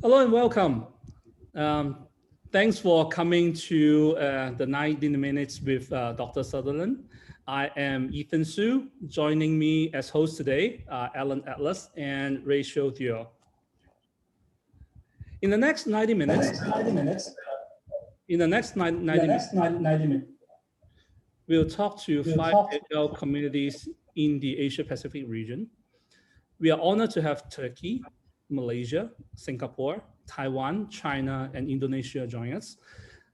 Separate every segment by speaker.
Speaker 1: Hello and welcome. Thanks for coming to the 19 minutes with Dr. Sutherland. I am Ethan Su. Joining me as host today, Alan Atlas and Rachel Dio. In the next 90 minutes, we'll talk to five Agile communities in the Asia Pacific region. We are honored to have Turkey, Malaysia, Singapore, Taiwan, China, and Indonesia join us.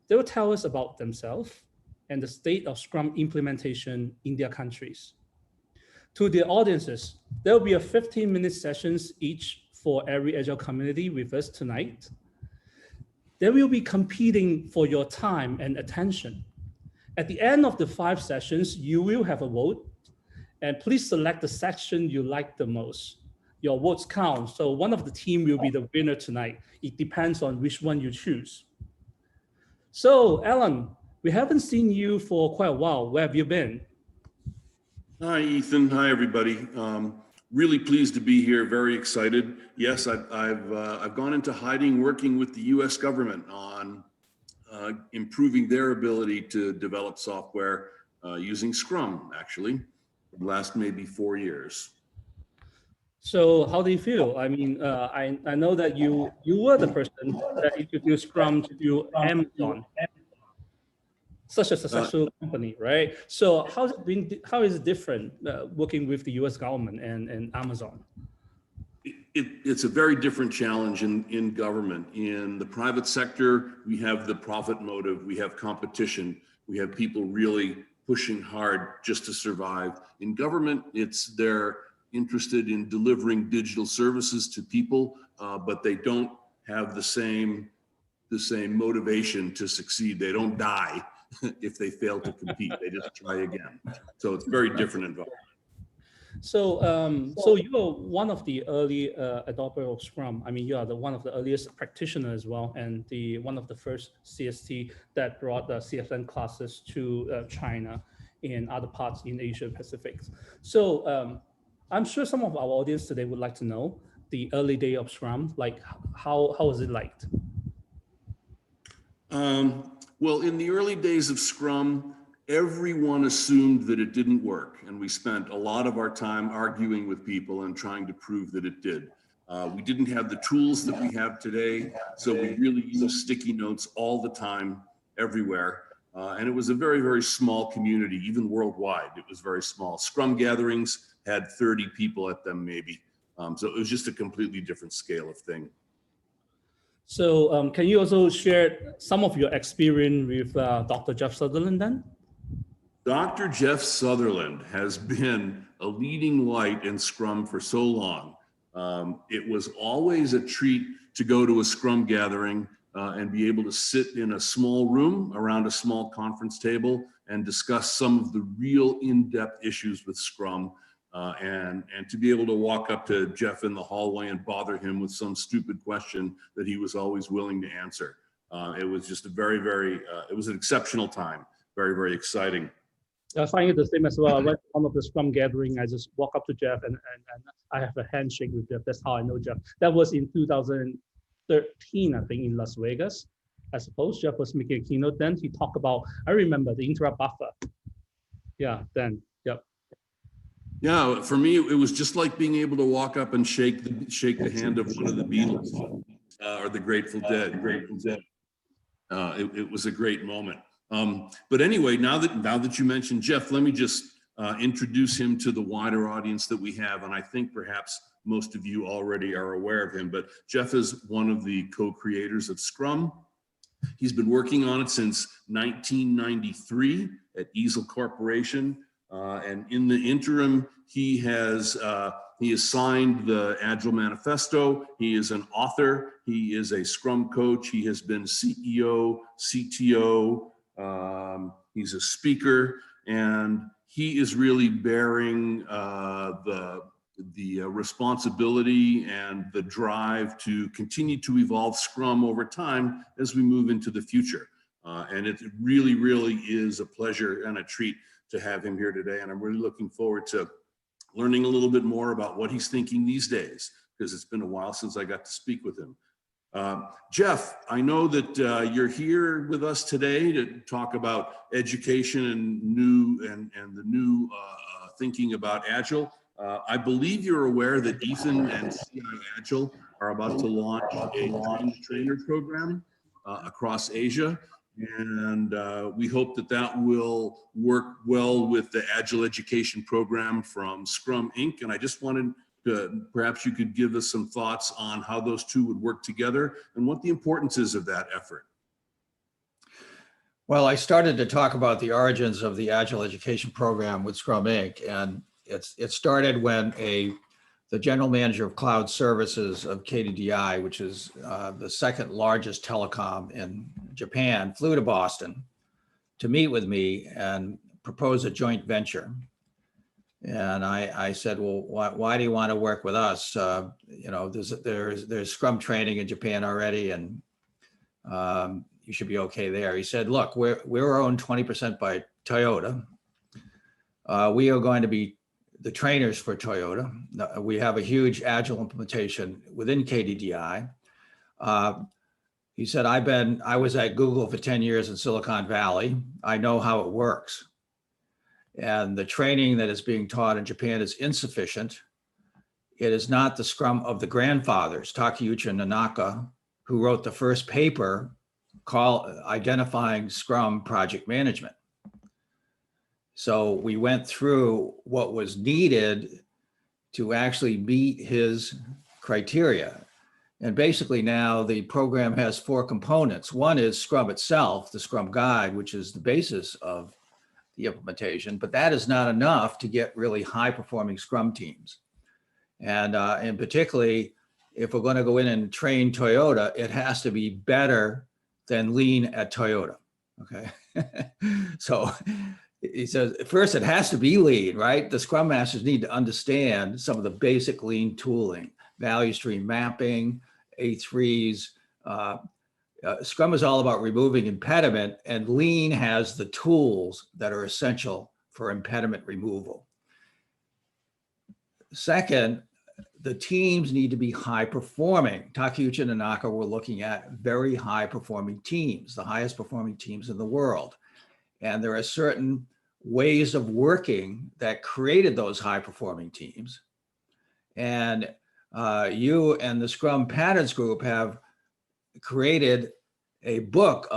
Speaker 1: They will tell us about themselves and the state of Scrum implementation in their countries. To the audiences, there will be a 15-minute sessions each for every Agile community with us tonight. They will be competing for your time and attention. At the end of the 5 sessions, you will have a vote, and please select the section you like the most. Your votes count, so one of the team will be the winner tonight. It depends on which one you choose. So, Alan, we haven't seen you for quite a while. Where have you been?
Speaker 2: Hi, Ethan. Hi, everybody. Really pleased to be here. Very excited. Yes, I've gone into hiding, working with the U.S. government on improving their ability to develop software using Scrum, actually, for the last maybe 4 years.
Speaker 1: So how do you feel? I mean, I know that you were the person that introduced Scrum to Amazon, such a successful company, right? So how is it different working with the U.S. government and Amazon?
Speaker 2: It's a very different challenge in government. In the private sector, we have the profit motive, we have competition, we have people really pushing hard just to survive. In government, they're interested in delivering digital services to people, but they don't have the same motivation to succeed. They don't die if they fail to compete. They just try again. So it's very different environment.
Speaker 1: So, so you are one of the early adopters of Scrum. I mean, you are one of the earliest practitioners as well, and one of the first CST that brought the CFN classes to China and other parts in Asia Pacific. So, I'm sure some of our audience today would like to know the early day of Scrum. Like, how was it like?
Speaker 2: Well, in the early days of Scrum, everyone assumed that it didn't work, and we spent a lot of our time arguing with people and trying to prove that it did. We didn't have the tools that we have today, so we really used sticky notes all the time, everywhere. And it was a very, very small community, even worldwide. It was very small. Scrum gatherings had 30 people at them, maybe. So it was just a completely different scale of thing.
Speaker 1: So can you also share some of your experience with Dr. Jeff Sutherland then?
Speaker 2: Dr. Jeff Sutherland has been a leading light in Scrum for so long. It was always a treat to go to a Scrum gathering and be able to sit in a small room around a small conference table and discuss some of the real in-depth issues with Scrum. And to be able to walk up to Jeff in the hallway and bother him with some stupid question that he was always willing to answer. It was just a very, very, it was an exceptional time. Very, very exciting.
Speaker 1: I find it the same as well. I went to one of the Scrum gathering. I just walk up to Jeff and I have a handshake with Jeff. That's how I know Jeff. That was in 2013, I think, in Las Vegas. I suppose Jeff was making a keynote then. He talked about, I remember the interrupt buffer. Yeah, then, yep.
Speaker 2: Yeah, for me, it was just like being able to walk up and shake the hand of one of the Beatles or the Grateful Dead. It was a great moment. But anyway, now that you mentioned Jeff, let me just introduce him to the wider audience that we have. And I think perhaps most of you already are aware of him, but Jeff is one of the co-creators of Scrum. He's been working on it since 1993 at Easel Corporation. And in the interim, he has signed the Agile Manifesto. He is an author. He is a Scrum coach. He has been CEO, CTO. He's a speaker, and he is really bearing the responsibility and the drive to continue to evolve Scrum over time as we move into the future. And it really, really is a pleasure and a treat to have him here today. And I'm really looking forward to learning a little bit more about what he's thinking these days, because it's been a while since I got to speak with him. Jeff, I know that you're here with us today to talk about education and the new thinking about Agile. I believe you're aware that Ethan and CI Agile are about to launch a trainer program across Asia. And we hope that that will work well with the Agile Education program from Scrum Inc. And I just wanted to, perhaps you could give us some thoughts on how those two would work together and what the importance is of that effort.
Speaker 3: Well, I started to talk about the origins of the Agile Education program with Scrum Inc. And it started when the general manager of cloud services of KDDI, which is the second largest telecom in Japan, flew to Boston to meet with me and propose a joint venture. And I said, well, why do you want to work with us? You know, there's Scrum training in Japan already, and you should be okay there. He said, look, we're owned 20% by Toyota. We are going to be the trainers for Toyota. We have a huge Agile implementation within KDDI. He said, I was at Google for 10 years in Silicon Valley. I know how it works. And the training that is being taught in Japan is insufficient. It is not the Scrum of the grandfathers, Takeuchi and Nanaka, who wrote the first paper called identifying Scrum project management. So we went through what was needed to actually meet his criteria. And basically now the program has 4 components. One is Scrum itself, the Scrum Guide, which is the basis of the implementation, but that is not enough to get really high performing Scrum teams. And particularly, if we're going to go in and train Toyota, it has to be better than Lean at Toyota, okay? So he says, first it has to be Lean, right? The Scrum Masters need to understand some of the basic Lean tooling, value stream mapping, A3s. Scrum is all about removing impediment, and Lean has the tools that are essential for impediment removal. Second, the teams need to be high performing. Takeuchi and Nanaka were looking at very high performing teams, the highest performing teams in the world. And there are certain ways of working that created those high performing teams. And you and the Scrum Patterns Group have created a book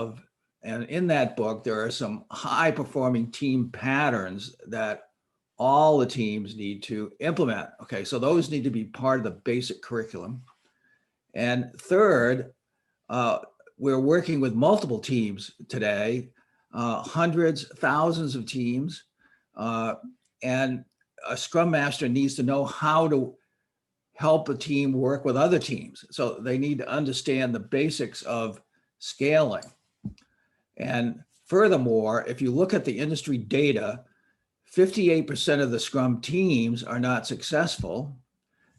Speaker 3: and in that book, there are some high performing team patterns that all the teams need to implement. Okay, so those need to be part of the basic curriculum. And third, we're working with multiple teams today, hundreds, thousands of teams. And a Scrum Master needs to know how to help a team work with other teams. So they need to understand the basics of scaling. And furthermore, if you look at the industry data, 58% of the Scrum teams are not successful,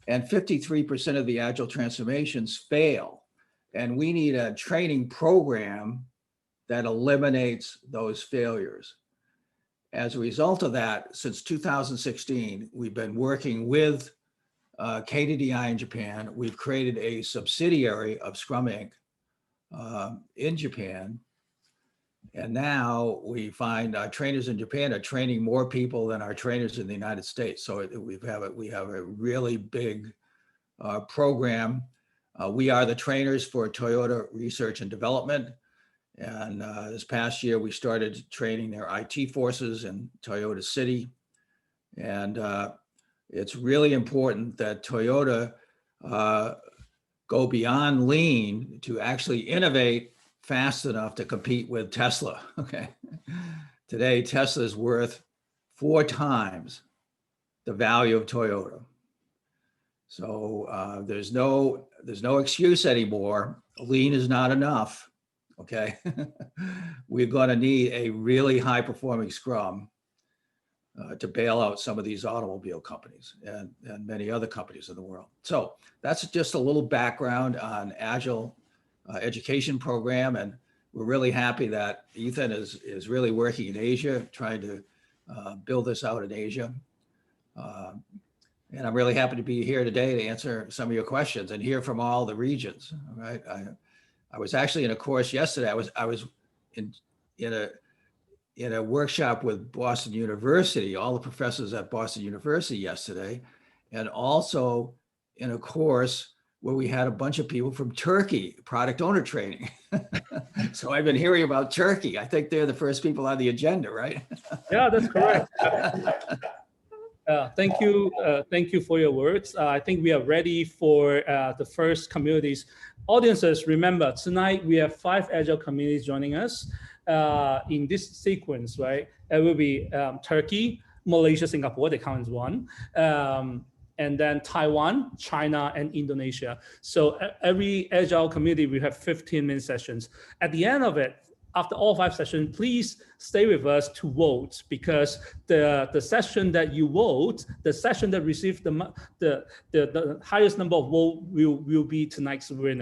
Speaker 3: and 53% of the Agile transformations fail. And we need a training program that eliminates those failures. As a result of that, since 2016, we've been working with KDDI in Japan. We've created a subsidiary of Scrum Inc. In Japan. And now we find our trainers in Japan are training more people than our trainers in the United States. So we have a really big program. We are the trainers for Toyota Research and Development. And this past year, we started training their IT forces in Toyota City. And it's really important that Toyota go beyond Lean to actually innovate fast enough to compete with Tesla, okay? Today, Tesla is worth 4 times the value of Toyota. So there's no excuse anymore. Lean is not enough, okay? We're gonna need a really high performing Scrum to bail out some of these automobile companies and many other companies in the world. So that's just a little background on Agile education program. And we're really happy that Ethan is really working in Asia, trying to build this out in Asia. And I'm really happy to be here today to answer some of your questions and hear from all the regions. All right. I was actually in a course yesterday. I was in a workshop with Boston University, all the professors at Boston University yesterday, and also in a course where we had a bunch of people from Turkey, product owner training. So I've been hearing about Turkey. I think they're the first people on the agenda, right?
Speaker 1: Yeah, that's correct. Thank you for your words. I think we are ready for the first communities. Audiences, remember, tonight we have 5 Agile communities joining us in this sequence, right? It will be Turkey, Malaysia, Singapore, they count as one. And then Taiwan, China, and Indonesia. So every Agile community, we have 15-minute sessions. At the end of it, after all 5 sessions, please stay with us to vote, because the session that you vote, the session that receives the highest number of votes will be tonight's winner.